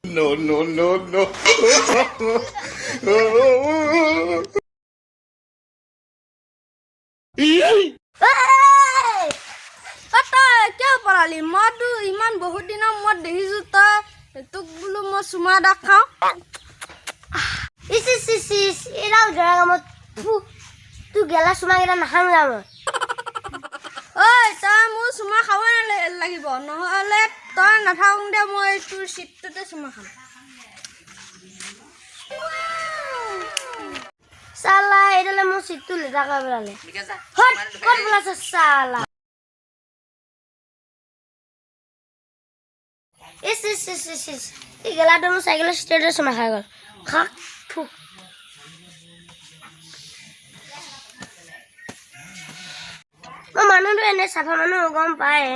No, no, no, no. কিয় পঢ়ালি মইতো ইমান বহুত দিনৰ মূৰত দেখিছো তই তোক বোলো মই চুমা এটা খাওঁ এডাল গেৰা কামত তোৰ গেলা চুমাকেইটা নাখাম যা মই ঐ তই মোৰ চুমা খাব লাগিব নহ'লে তই নাথাকোঁ দে মই তোৰ চিটটোতে চুমা খাম চালা এইডালে মোৰ চিটটো লেতেৰা কৰি পেলালে ক'ত পেলাইছে চালা এই গেলাটো মোৰ চাইকেলৰ চিটতে চুমা খাই গ'ল খাক ফুক মই মানুহটো এনে চাফা মানুহ গম পায়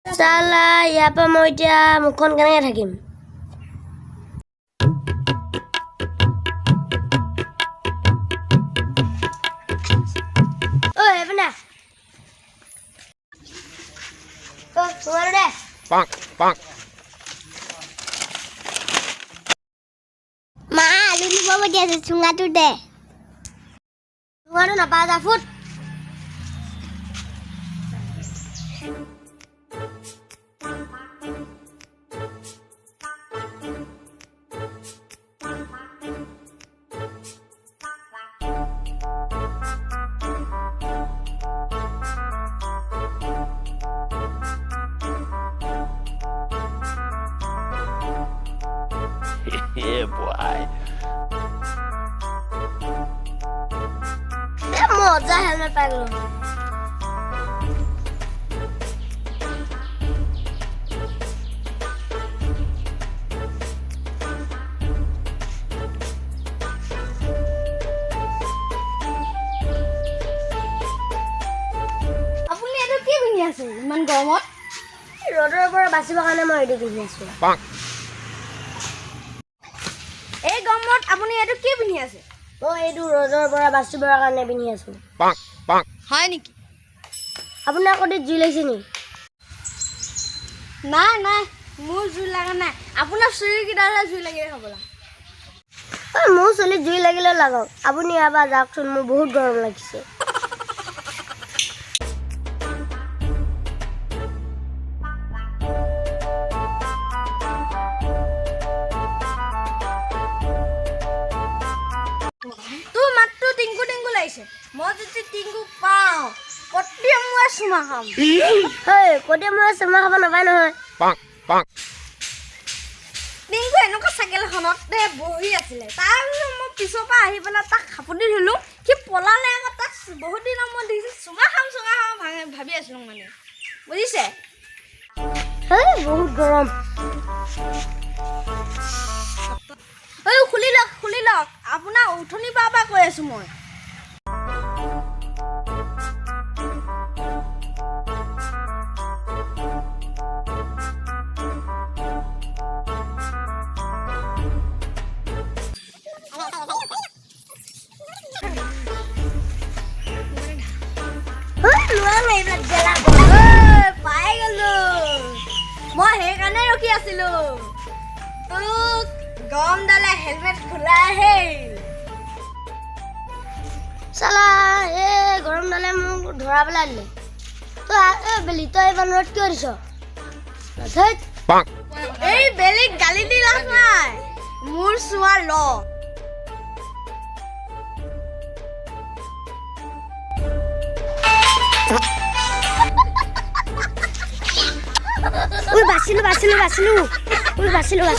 চালা ইয়াৰ পৰা মই এতিয়া মুখখন কেনেকৈ থাকিম মা আলু নিব পঠিয়াইছে চুঙাটো দে চুঙাটো নাপাওঁ যা ফুট Yeah, boy. মজা হেলমেট পাই গ'লো আপুনি এইটো কি পিন্ধি আছে ইমান গৰমত ৰ'দৰ পৰা বাচিবৰ কাৰণে মই এইটো পিন্ধি আছো এই গৰমত আপুনি এইটো কি পিন্ধি আছে মই এইটো ৰ'দৰ পৰা বাচিবৰ কাৰণে পিন্ধি আছো হয় নেকি আপোনাৰ ক'ত জুই লাগিছে নি নাই নাই মোৰ জুই লগা নাই আপোনাৰ চুৰিকেইটাহে জুই লাগিলে হ'বলা মোৰ চুলিত জুই লাগিলেও লাগক আপুনি এবাৰ যাওকচোন মোৰ বহুত গৰম লাগিছে তোৰ মাতটো টিংকু টিংকু লাগিছে মই যদি টিংকু পাওঁ কতিয়া মই চুমা খাম কতিয়া মই চুমা খাব নাপায় নহয় টিংকু এনেকুৱা চাইকেল এখনতে বহি আছিলে তাৰ মই পিছৰ পৰা আহি পেলাই তাক খাপতি ধৰিলোঁ সি পলালে আকৌ তাক বহুত দিনৰ মই দেখিছোঁ চুমা খাম ভাবি আছিলোঁ মানে বুজিছে বহুত গৰম খুলি লওক আপোনাৰ উঠনি পৰা কৈ আছোঁ মই পাই গ'লো মই সেইকাৰণে ৰখি আছিলোঁ তোক গৰম ডালে হেলমেট খোলাহে চালা এই গৰম ডালে মোক ধৰা পেলাই দিলে তই বেলি তই এইবাৰ ৰ'দ কিয় দিছ এই বেলেগ গালি দি লাভ নাই মোৰ চোৱা ল বাচিলো